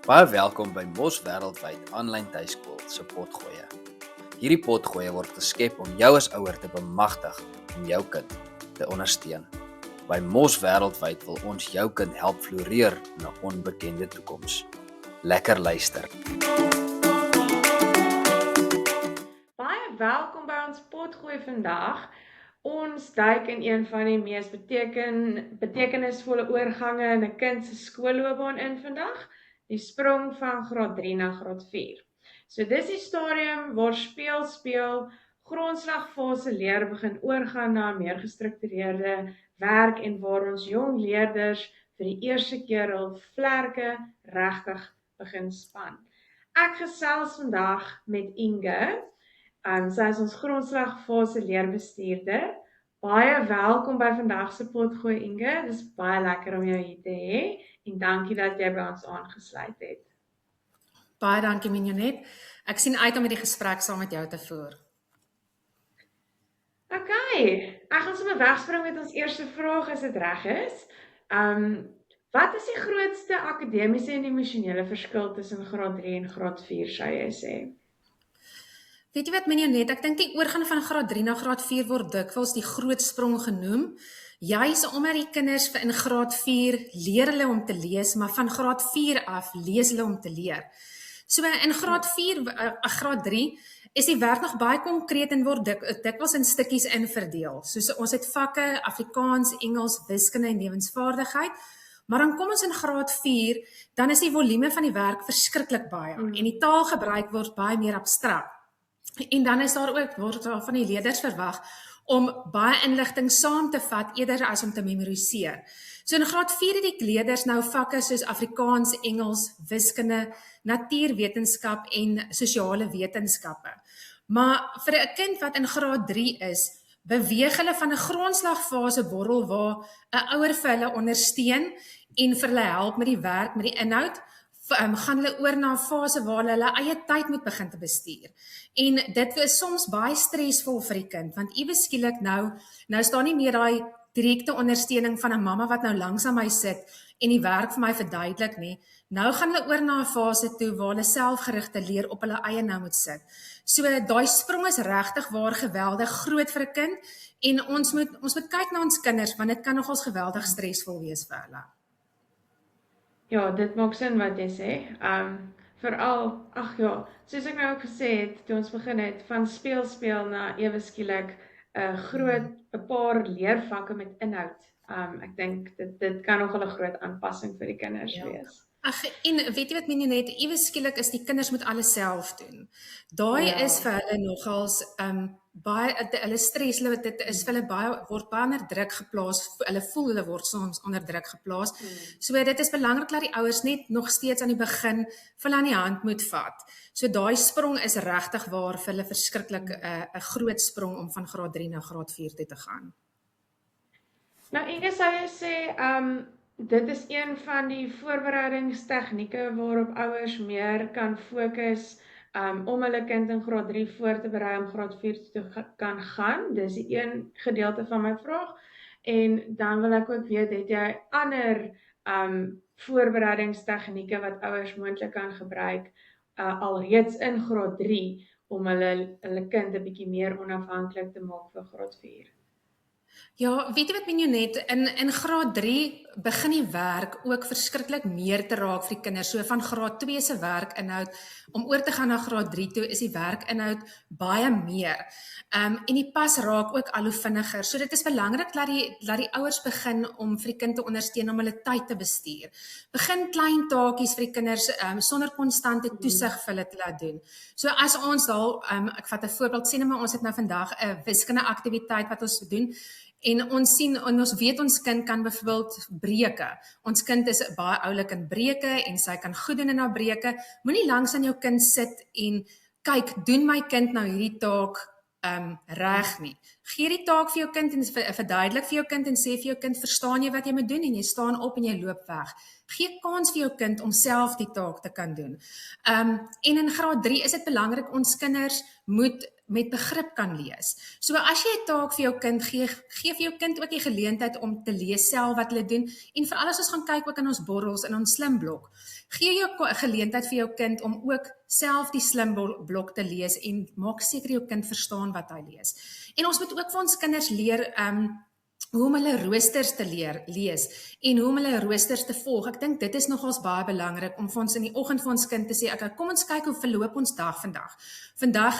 Baie welkom by Mos Wêreldwyd aanlyn tuiskool se potgoeie. Hierdie potgoeie word geskep om jou as ouer te bemagtig om jou kind te ondersteun. By Mos Wêreldwyd wil ons jou kind help floreer in 'n onbekende toekoms. Lekker luister. Baie welkom by ons potgooi vandag. Ons duik in een van die mees betekenisvolle oorgange in 'n kind se skoolloopbaan in vandag, die sprong van graad 3 na graad 4. So dis die stadium waar speel, grondslagfase leer begin oorgaan na meer gestruktureerde werk en waar ons jong leerders vir die eerste keer hul vlerke regtig begin span. Ek gesels vandag met Inge. Sy is ons grondslagfase leerbestuurder. Baie welkom by vandag se potgooi, Inge. Dit is baie lekker om jou hier te hê en dankie dat jy by ons aangesluit het. Baie dankie, Minjonet. Ek sien uit om hierdie gesprek saam met jou te voer. Okay, ek gaan sommer wegspring met ons eerste vraag as dit reg is. Wat is die grootste akademiese en emosionele verskil tussen graad 3 en graad 4, sou jy sê? Weet jy wat, Minjonet, ek dink die oorgang van graad 3 na graad 4 word dikwels die groot sprong genoem. Juis omdat die kinders in graad 4 leer hulle om te lees, maar van graad 4 af lees hulle om te leer. So in graad 4, graad 3, is die werk nog baie konkreet en word dikwels in stukkies inverdeel. Soos ons het vakke, Afrikaans, Engels, wiskunde en lewensvaardigheid. Maar dan kom ons in graad 4, dan is die volume van die werk verskriklik baie. En die taalgebruik word baie meer abstrakt. En dan is daar ook, word daar van die leerders verwag om baie inligting saam te vat eerder as om te memoriseer. So in graad 4 het die leerders nou vakke soos Afrikaans, Engels, wiskunde, natuurwetenskap en sosiale wetenskappe. Maar vir 'n kind wat in graad 3 is, beweeg hulle van 'n grondslagfase borrel waar 'n ouer vir hulle ondersteun en vir hulle help met die werk, met die inhoud, gaan hulle oor na 'n fase waar hulle eie tyd moet begin te bestuur. En dit is soms baie stresvol vir die kind, want iewes skielik nou staan nie meer daai direkte ondersteuning van 'n mamma wat nou langs aan my sit en die werk vir my verduidelik nie. Nou gaan hulle oor na 'n fase toe waar hulle selfgerigte leer op hulle eie nou moet sit. So daai sprong is regtig waar geweldig groot vir 'n kind en ons moet kyk na ons kinders want dit kan nogals geweldig stresvol wees vir hulle. Ja, dit maak sin wat jy sê. Veral, soos ek nou ook gesê het, toe ons begin het, van speel na ewe skielik 'n paar leervakke met inhoud. Ek dink dit kan nogal 'n groot aanpassing vir die kinders wees. En weet jy wat, Minjonet, iewes skielik is die kinders moet alles self doen. Daai is vir hulle nogals baie, hulle stres, dit is vir hulle word baie onder druk geplaas. Hulle voel hulle word soms onder druk geplaas. So dit is belangrik dat die ouers net nog steeds aan die begin vir hulle aan die hand moet vat. So daai sprong is regtig waar vir hulle verskriklik 'n groot sprong om van graad 3 na graad 4 toe te gaan. Nou, Inge, sou jy sê, dit is een van die voorbereidingstegnieke waarop ouers meer kan fokus om hulle kind in graad 3 voor te berei om graad 4 te kan gaan. Dis die een gedeelte van my vraag. En dan wil ek ook weet, het jy ander voorbereidingstegnieke wat ouers moontlik kan gebruik alreeds in graad 3 om hulle kind 'n bietjie meer onafhanklik te maak vir graad 4? Ja, weet jy wat, Minjonet, in graad 3 begin die werk ook verskriklik meer te raak vir die kinders. So van graad 2 se werkinhoud om oor te gaan na graad 3 toe is die werkinhoud baie meer. En die pas raak ook al hoe vinniger. So dit is belangrik dat die ouers begin om vir die kind te ondersteun om hulle tyd te bestuur. Begin klein taakies vir die kinders sonder konstante toesig vir hulle te laat doen. So as ons ek vat 'n voorbeeld, sien maar ons het nou vandag 'n wiskunde aktiwiteit wat ons doen. En ons weet ons kind kan byvoorbeeld breuke. Ons kind is baie oulik in breuke en sy kan goed doen in haar breuke. Moenie langs aan jou kind sit en kyk, doen my kind nou hierdie taak reg nie. Gee die taak vir jou kind en verduidelik vir jou kind en sê vir jou kind, verstaan jy wat jy moet doen en jy staan op en jy loop weg. Gee kans vir jou kind om self die taak te kan doen. En in graad 3 is dit belangrik, ons kinders moet met begrip kan lees. So as jy 'n taak vir jou kind gee, gee vir jou kind ook die geleentheid om te lees self wat hulle doen, en veral as ons gaan kyk ook in ons borrels, in ons slimblok, gee jou 'n geleentheid vir jou kind om ook self die slimblok te lees en maak seker jou kind verstaan wat hy lees. En ons moet ook vir ons kinders leer hoe om hulle roosters te lees en hoe om hulle roosters te volg. Ek dink dit is nogals baie belangrik om vir ons in die oggend vir ons kind te sê, okay, kom ons kyk hoe verloop ons dag vandag. Vandag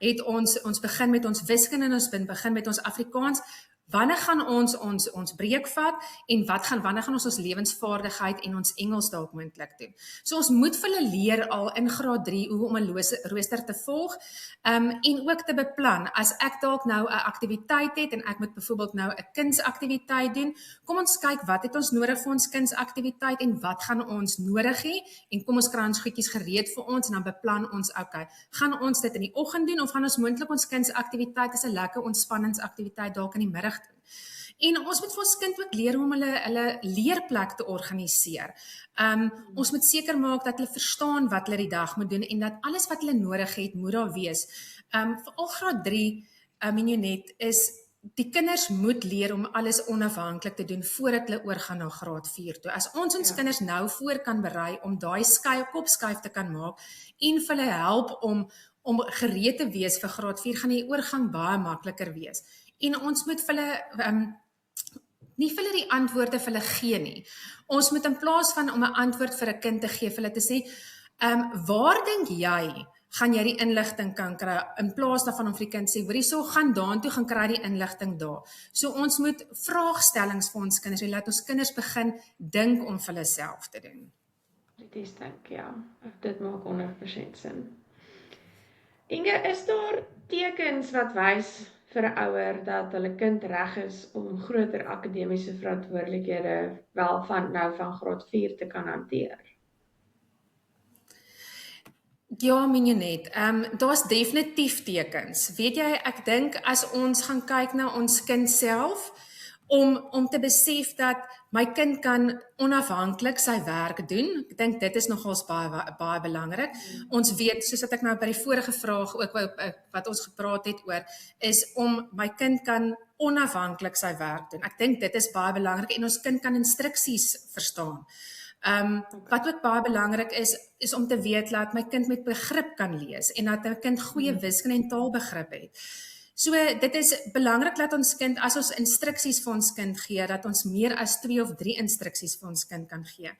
het ons begin met ons wiskunde en ons begin met ons Afrikaans. Wanneer gaan ons breek vat en wanneer gaan ons lewensvaardigheid en ons Engels dalk moontlik doen? So ons moet vir hulle leer al in graad 3 hoe om 'n rooster te volg en ook te beplan. As ek dalk nou 'n aktiwiteit het en ek moet byvoorbeeld nou 'n kindsaktiwiteit doen, kom ons kyk wat het ons nodig vir ons kindsaktiwiteit en wat gaan ons nodig hê en kom ons kry ons goedjies gereed vir ons en dan beplan ons, okay, gaan ons dit in die oggend doen of gaan ons moontlik ons kindsaktiwiteit as 'n lekker ontspanningsaktiwiteit dalk in die middag. En ons moet vir ons kind ook leer om hulle leerplek te organiseer. Ons moet seker maak dat hulle verstaan wat hulle die dag moet doen en dat alles wat hulle nodig het, moet daar wees. Veral graad 3, Minionet, is die kinders moet leer om alles onafhanklik te doen voordat hulle oorgaan na graad 4 toe. As ons kinders nou voor kan berei om daai kopskuif te kan maak en vir hulle help om gereed te wees vir graad 4, gaan die oorgang baie makliker wees. En ons moet vir hulle nie vir hulle die antwoorde vir hulle gee nie. Ons moet in plaas van om 'n antwoord vir 'n kind te gee, vir hulle te sê, waar dink jy gaan jy die inligting kan kry, in plaas daarvan om vir die kind sê, hoorie, so gaan daartoe gaan kry die inligting daar. So ons moet vraagstellings vir ons kinders, en laat ons kinders begin dink om vir hulle self te doen. Dit dink, ja, dit maak 100% sin. Inge, is daar tekens wat wys vir 'n ouer dat hulle kind reg is om groter akademiese verantwoordelikhede wel van graad 4 te kan hanteer? Ja, Minionet, daar's definitief tekens. Weet jy, ek dink as ons gaan kyk na ons kind self, om te besef dat my kind kan onafhanklik sy werk doen. Ek dink dit is nogals baie belangrik. Ons weet, soos wat ek nou by die vorige vraag ook wat ons gepraat het oor, is om my kind kan onafhanklik sy werk doen. Ek dink dit is baie belangrik en ons kind kan instruksies verstaan. Wat ook baie belangrik is om te weet dat my kind met begrip kan lees en dat 'n kind goeie wiskunde en taalbegrip het. So dit is belangrik dat ons kind, as ons instruksies vir ons kind gee, dat ons meer as 2 of 3 instruksies vir ons kind kan gee.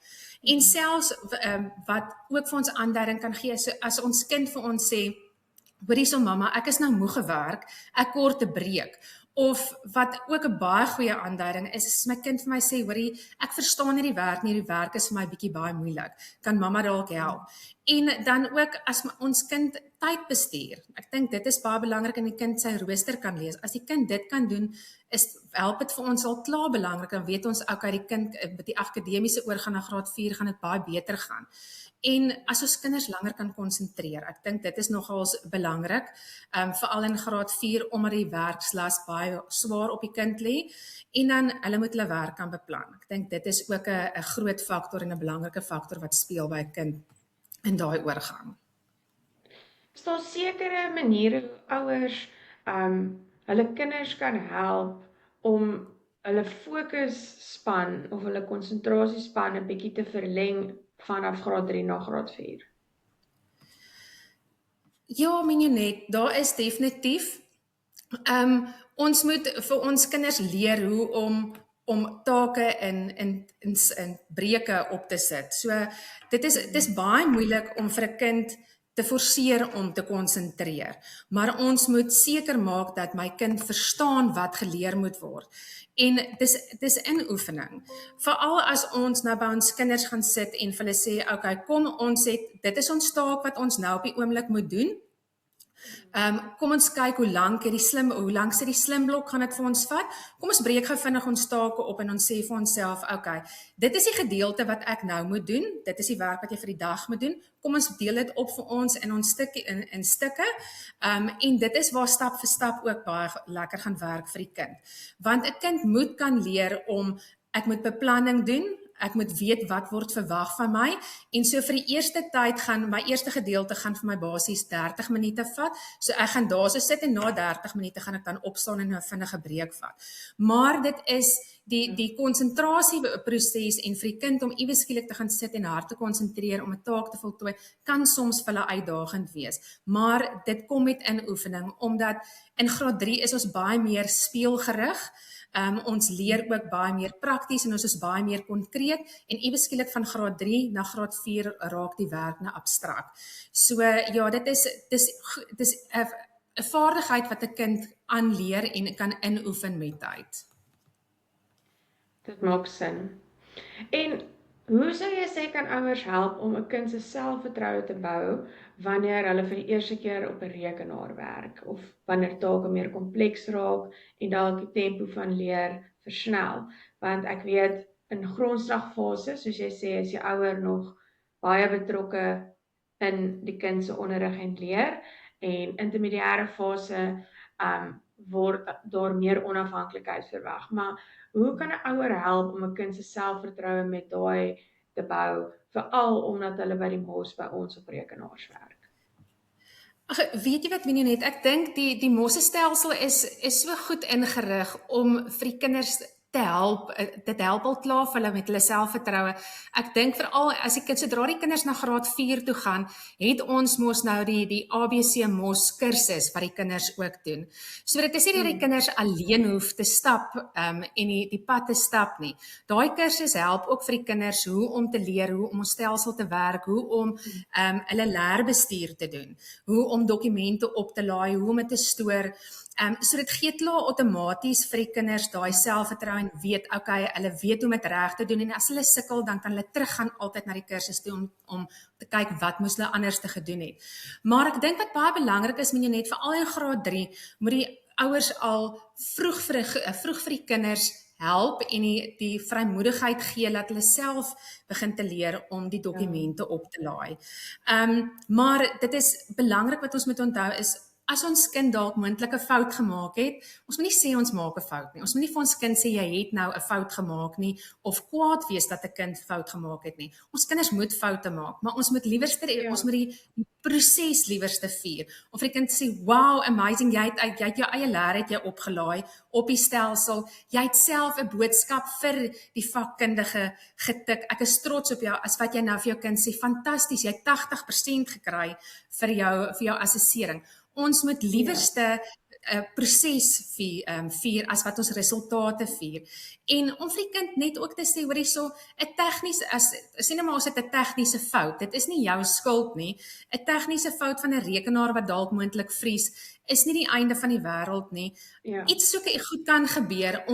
En selfs wat ook vir ons aanduiding kan gee, so as ons kind vir ons sê, hoorie so mamma, ek is nou moeg gewerk, ek kort 'n breek. Of wat ook 'n baie goeie aanduiding is my kind vir my sê, hoorie, ek verstaan nie die werk is vir my bietjie baie moeilik. Kan mamma dalk help? En dan ook as ons kind tyd bestuur. Ek dink dit is baie belangrik en die kind sy rooster kan lees. As die kind dit kan doen, help dit vir ons al klaar belangrik. Dan weet ons ook dat die kind met die akademiese oorgaan na graad 4 gaan dit baie beter gaan. En as ons kinders langer kan konsentreer, ek dink dit is nogals belangrik, veral in graad 4, omdat die werkslas baie swaar op die kind lê, en dan hulle moet hulle werk kan beplan. Ek dink dit is ook 'n groot faktor en 'n belangrike faktor wat speel by 'n kind in daai oorgang. Is daar sekere maniere hoe ouers hulle kinders kan help om hulle fokusspan of hulle konsentrasiespan 'n bietjie te verleng vanaf graad 3 na graad 4? Ja, Minionet, daar is definitief. Ons moet vir ons kinders leer hoe om take in breuke op te sit. So dit is baie moeilik om vir 'n kind te forceer om te konsentreer. Maar ons moet seker maak dat my kind verstaan wat geleer moet word. En dis in oefening. Veral as ons nou by ons kinders gaan sit en vir hulle sê, okay, kom dit is ons taak wat ons nou op die oomblik moet doen. Kom ons kyk hoe lank sit die slimblok gaan dit vir ons vat. Kom ons breek gou vinnig ons take op en ons sê vir onsself, okay, dit is die gedeelte wat ek nou moet doen, dit is die werk wat jy vir die dag moet doen. Kom ons deel dit op vir ons in ons stukke. En dit is waar stap vir stap ook baie lekker gaan werk vir die kind. Want 'n kind moet kan leer om ek moet beplanning doen. ek moet weet wat word verwag van my, en so vir die eerste tyd gaan, my eerste gedeelte gaan vir my basies 30 minute vat, so ek gaan daar so sit en na 30 minute gaan ek dan opstaan en 'n vinnige breek vat. Maar dit is die konsentrasieproses en vir die kind om iewes skielik te gaan sit en hard te konsentreer om 'n taak te voltooi, kan soms vir hulle uitdagend wees. Maar dit kom met inoefening, omdat in graad 3 is ons baie meer speelgerig. Ons leer ook baie meer prakties en ons is baie meer konkreet en iewes skielik van graad 3 na graad 4 raak die werk na abstrakt. So ja, dit is 'n vaardigheid wat 'n kind aanleer en kan inoefen met tyd. Dit maak sin. En hoe sou jy sê kan ouers help om 'n kind se selfvertroue te bou wanneer hulle vir die eerste keer op 'n rekenaar werk of wanneer take meer kompleks raak en dalk die tempo van leer versnel? Want ek weet in grondslagfase, soos jy sê, is die ouer nog baie betrokke in die kind se onderrig en leer, en intermediêre fase word daar meer onafhanklikheid verwag. Maar hoe kan 'n ouer help om 'n kind se selfvertroue met daai te bou, veral omdat hulle by die mos by ons op rekenaars werk? Ag, weet jy wat, Minnie, net, ek dink die mossestelsel is so goed ingerig om vir die kinders te help, dit help al klaar vir hulle met hulle selfvertroue. Ek dink veral as die kinders, sodra die kinders na graad 4 toe gaan, het ons mos nou die ABC mos kursus wat die kinders ook doen. So dit is nie dat die kinders alleen hoef te stap en die pad te stap nie. Daai kursus help ook vir die kinders hoe om te leer, hoe om ons stelsel te werk, hoe om hulle leerbestuur te doen, hoe om dokumente op te laai, hoe om dit te stoor. So dit gee klaar outomaties vir die kinders daai selfvertroue en weet, okay, hulle weet hoe om dit reg te doen, en as hulle sukkel, dan kan hulle teruggaan altyd na die kursus toe om te kyk wat moes hulle anders te gedoen het. Maar ek dink wat baie belangrik is, net veral in graad 3, moet die ouers al vroeg vir die kinders help en die vrymoedigheid gee dat hulle self begin te leer om die dokumente op te laai. Maar dit is belangrik wat ons moet onthou is, as ons kind dalk moontlik 'n fout gemaak het, ons moet nie sê ons maak 'n fout nie. Ons moet nie vir ons kind sê jy het nou 'n fout gemaak nie, of kwaad wees dat 'n kind fout gemaak het nie. Ons kinders moet foute maak, maar ons moet liewerste, ons moet die proses liewerste vier. Of vir die kind sê, wow, amazing, jy het jou eie leer het jy opgelaai op die stelsel. Jy het self 'n boodskap vir die vakkundige getik. Ek is trots op jou, as wat jy nou vir jou kind sê, fantasties, jy het 80% gekry vir jou assessering. Ons moet liewerste proses vier as wat ons resultate vier. En om vir die kind net ook te sê, hoor hierso, 'n tegniese, sê nou maar ons het 'n tegniese fout, dit is nie jou skuld nie. 'n Tegniese fout van 'n rekenaar wat dalk moontlik vries, is nie die einde van die wêreld nie. Ja. Iets soeke goed kan gebeur,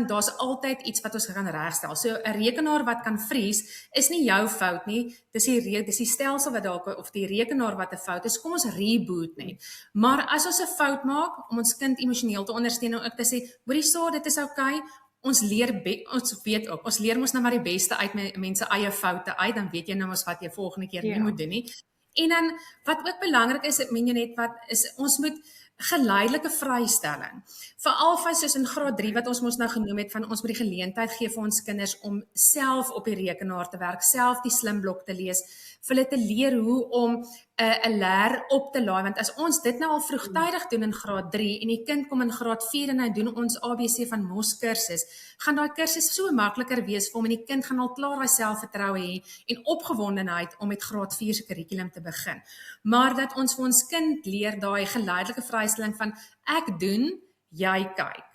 daar's altyd iets wat ons kan regstel. So 'n rekenaar wat kan vries, is nie jou fout nie, dis die stelsel wat dalk, of die rekenaar wat 'n fout is, kom ons reboot net. Maar as ons 'n fout maak, om ons kind emosioneel te ondersteun en ook te sê, hoorie so, dit is okay, ons weet ook, ons leer mos nou maar die beste uit mense eie foute uit, dan weet jy nou mos wat jy volgende keer nie moet doen nie. En dan, wat ook belangrik is, ons moet geleidelike vrystelling. Veral soos in graad 3 wat ons mos nou genoem het, van ons moet die geleentheid gee vir ons kinders om self op die rekenaar te werk, self die slimblok te lees, vir hulle te leer hoe om 'n leer op te laai, want as ons dit nou al vroegtydig doen in graad 3 en die kind kom in graad 4 en hy doen ons ABC van mos kursus, gaan daai kursus so makliker wees vir hom en die kind gaan al klaar daai selfvertroue hê en opgewondenheid om met graad 4 se kurrikulum te begin. Maar dat ons vir ons kind leer daai geleidelike vrystelling van ek doen, jy kyk.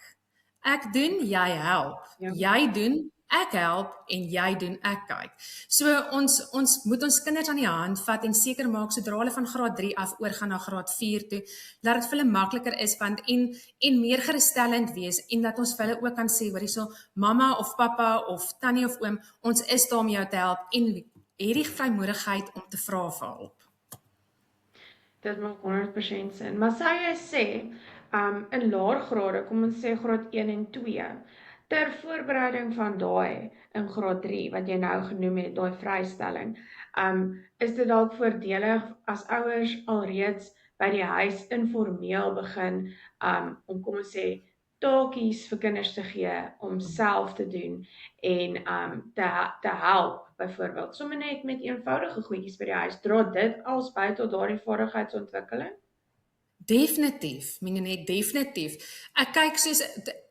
Ek doen, jy help. Jy doen, ek help, en jy doen, ek kyk. So ons moet ons kinders aan die hand vat en seker maak sodra hulle van graad 3 af oorgaan na graad 4 toe, dat dit vir hulle makliker is en meer gerusstellend wees, en dat ons vir hulle ook kan sê, hoor hierso, mamma of pappa of tannie of oom, ons is daar om jou te help en hierdie vrymoedigheid om te vra vir hulp. Dit maak 100% sin. Maar sou jy sê, in laer grade, kom ons sê graad 1 en 2, ter voorbereiding van daai in graad 3, wat jy nou genoem het, daai vrystelling, is dit dalk voordelig as ouers alreeds by die huis informeel begin, om kom ons sê, taakies vir kinders te gee om self te doen en te help, byvoorbeeld. Sommer net met eenvoudige goedjies by die huis, dra dit als by tot daardie vaardigheidsontwikkeling? Definitief, net definitief. Ek kyk soos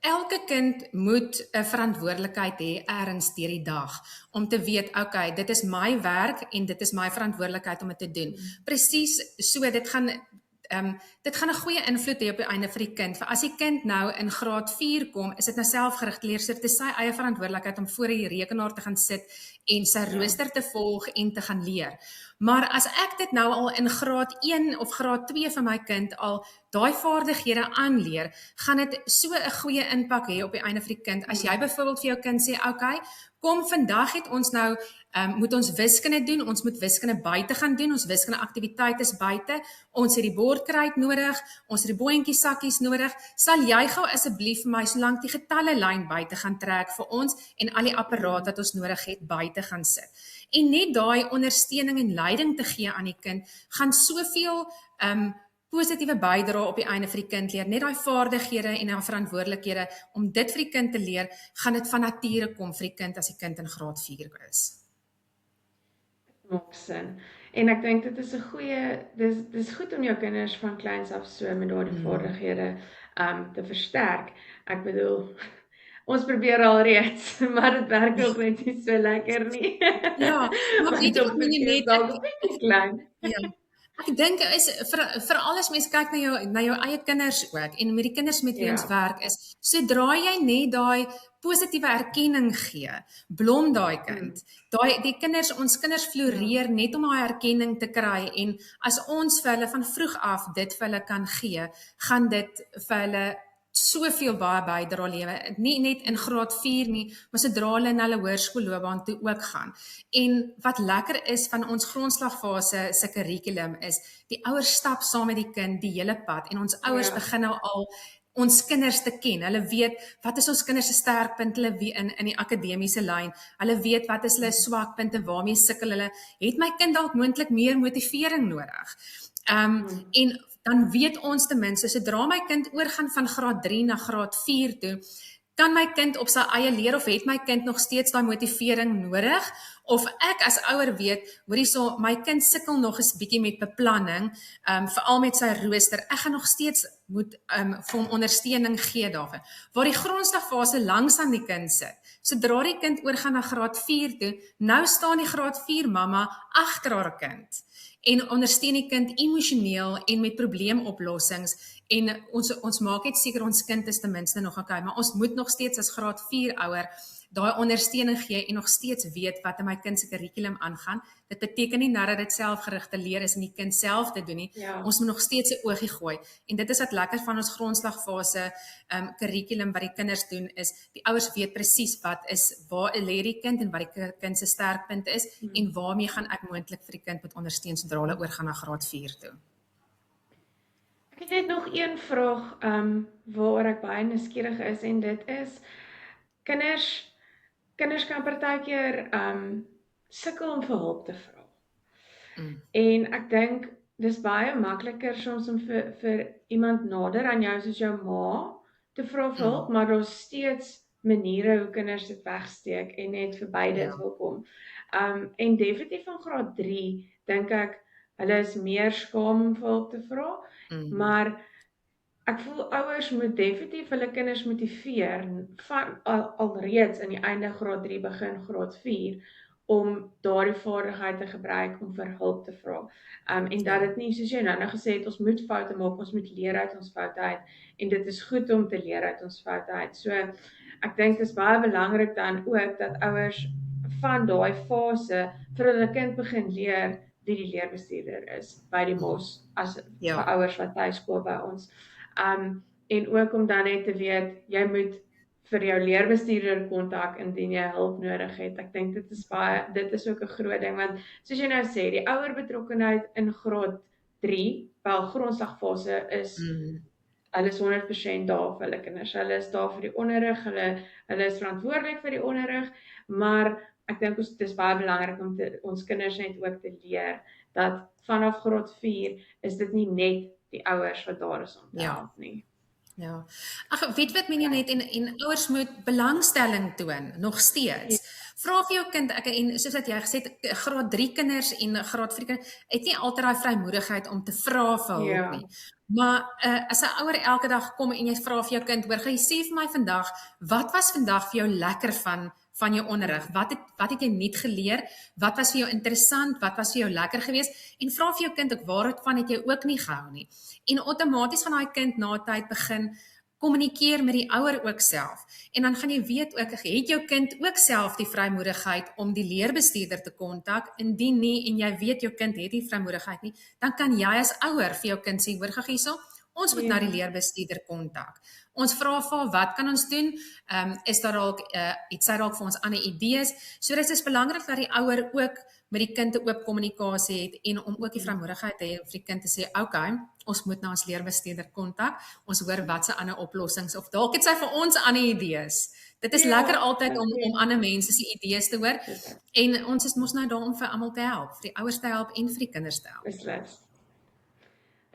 elke kind moet 'n verantwoordelikheid hê ergens deur die dag om te weet, okay, dit is my werk en dit is my verantwoordelikheid om dit te doen. Presies so, dit gaan 'n goeie invloed hê op die einde vir die kind. Vir as die kind nou in graad 4 kom, is dit nou selfgerigte leer, so dit is sy eie verantwoordelikheid om voor die rekenaar te gaan sit en sy rooster te volg en te gaan leer. Maar as ek dit nou al in graad 1 of graad 2 vir my kind al daai vaardighede aanleer, gaan dit so 'n goeie impak hê op die einde vir die kind. As jy byvoorbeeld vir jou kind sê, okay, kom vandag het ons nou moet ons wiskunde doen, ons moet wiskunde buite gaan doen, ons wiskunde aktiwiteit is buite, ons het die bordkruit nodig, ons het die boontjie sakkies nodig, sal jy gou asseblief vir my solank die getalle lyn buite gaan trek vir ons en al die apparaat wat ons nodig het buite gaan sit. En net daai ondersteuning en leiding te gee aan die kind, gaan soveel positiewe bydra op die einde vir die kind leer. Net daai vaardighede en daai verantwoordelikhede om dit vir die kind te leer, gaan dit van nature kom vir die kind as die kind in graad 4 is. Maak sin. En ek dink dit is 'n goeie, dis goed om jou kinders van kleins af so met daardie vaardighede te versterk. Ek bedoel, ons probeer al reeds, maar dit werk nog net nie so lekker nie. Ja, maar weet jy wat net klein. Ja. Ek dink is vir alles mense kyk na jou eie kinders ook en met die kinders met wie ons werk is, sodra jy net daai positiewe erkenning gee, blom daai kind. Ons kinders floreer net om daai erkenning te kry en as ons vir hulle van vroeg af dit vir hulle kan gee, gaan dit vir hulle soveel baie bydra lewe, nie net in graad 4 nie, maar sodra hulle in hulle hoërskoolloopbaan toe ook gaan. En wat lekker is van ons grondslagfase se kurrikulum is, die ouers stap saam met die kind die hele pad en ons ouers begin nou al ons kinders te ken. Hulle weet wat is ons kinders se sterkpunte, hulle weet in die akademiese lyn. Hulle weet wat is hulle swakpunte, waarmee sukkel hulle. Het my kind dalk moontlik meer motivering nodig? En dan weet ons ten minste, sodra my kind oorgaan van graad 3 na graad 4 toe, kan my kind op sy eie leer of het my kind nog steeds daai motivering nodig? Of ek as ouer weet, hoorie my kind sukkel nog eens bietjie met beplanning, veral met sy rooster. Ek gaan nog steeds moet vir hom ondersteuning gee daarvan. Waar die grondslagfase langs aan die kind sit. Sodra die kind oorgaan na graad 4 toe, nou staan die graad 4 mamma agter haar kind en ondersteun die kind emosioneel en met probleemoplossings en ons maak net seker ons kind is ten minste nog okay, maar ons moet nog steeds as graad 4 ouer daai ondersteuning gee en nog steeds weet wat in my kind se kurrikulum aangaan. Dit beteken nie nou dat dit selfgerigte leer is en die kind self te doen nie. Ons moet nog steeds 'n oogie gooi. En dit is wat lekker van ons grondslagfase kurrikulum wat die kinders doen is, die ouers weet presies waar lê die kind en wat die kind se sterkpunt is en waarmee gaan ek moontlik vir die kind moet ondersteun sodra hulle oorgaan na graad 4 toe. Ek het net nog een vraag waaroor ek baie nuuskierig is en dit is kinders kan partykeer sukkel om vir hulp te vra. En ek dink dis baie makliker soms om vir iemand nader aan jou soos jou ma te vra vir hulp, maar daar's steeds maniere hoe kinders dit wegsteek en net verby dit wil kom. En definitief van graad 3 dink ek hulle is meer skaam om vir hulp te vra, maar ek voel ouers moet definitief hulle kinders motiveer van alreeds in die einde graad 3 begin graad 4 om daardie vaardigheid te gebruik om vir hulp te vra. En dat dit nie soos jy nou gesê het, ons moet foute maak, ons moet leer uit ons foute uit en dit is goed om te leer uit ons foute uit. So ek dink dit is baie belangrik dan ook dat ouers van daai fase vir hulle kind begin leer wie die leerbestuurder is by die MOS as vir ouers wat tuiskool by ons. En ook om dan net te weet, jy moet vir jou leerbestuurder kontak indien jy hulp nodig het. Ek dink dit is ook 'n groot ding, want soos jy nou sê, die ouer betrokkenheid in graad 3, wel grondslagfase is, hulle is 100% daar vir hulle kinders. Hulle is daar vir die onderrig, hulle is verantwoordelik vir die onderrig, maar ek dink dit is baie belangrik om ons kinders net ook te leer, dat vanaf graad 4 is dit nie net die ouers wat daar is om te help nie. Ja. Ag, weet wat meen jy net en ouers moet belangstelling toon nog steeds. Vra vir jou kind, en soos wat jy gesê het, graad 3 kinders en graad 4 kinders het nie altyd daai vrymoedigheid om te vra vir hulp nie. Maar as 'n ouer elke dag kom en jy vra vir jou kind, hoor, jy sê vir my vandag, wat was vandag vir jou lekker van jou onderrig? Wat het jy nuut geleer? Wat was vir jou interessant? Wat was vir jou lekker geweest? En vra vir jou kind ook waarvan het jy ook nie gehou nie. En outomaties gaan daai kind na tyd begin kommunikeer met die ouer ook self. En dan gaan jy weet ook, het jou kind ook self die vrymoedigheid om die leerbestuurder te kontak? Indien nie en jy weet jou kind het nie vrymoedigheid nie, dan kan jy as ouer vir jou kind sê, hoor gou hierso, ons moet na die leerbestuurder kontak. Ons vra vir wat kan ons doen? Is daar dalk iets dalk vir ons ander idees? So dit is belangrik dat die ouer ook met die kind 'n oop kommunikasie het en om ook die vrymoedigheid te hê vir die kind te sê, okay, ons moet na ons leerbestuurder kontak. Ons hoor wat se ander oplossings of dalk het sy vir ons ander idees. Dit is lekker altyd om ander mense se idees te hoor. En ons is mos nou daar om vir almal te help, vir die ouers te help en vir die kinders te help. Beslis.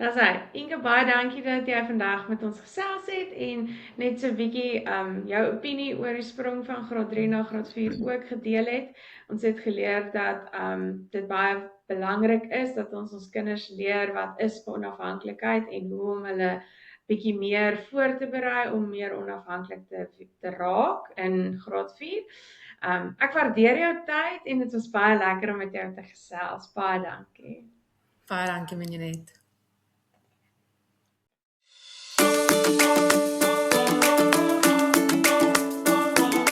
Dis hy. Inge, baie dankie dat jy vandag met ons gesels het en net so 'n bietjie jou opinie oor die sprong van graad 3 na graad 4 ook gedeel het. Ons het geleer dat dit baie belangrik is dat ons kinders leer wat is onafhanklikheid en hoe om hulle bietjie meer voor te berei om meer onafhanklik te raak in graad 4. Ek waardeer jou tyd en dit was baie lekker om met jou te gesels. Baie dankie. Baie dankie, Minjanet.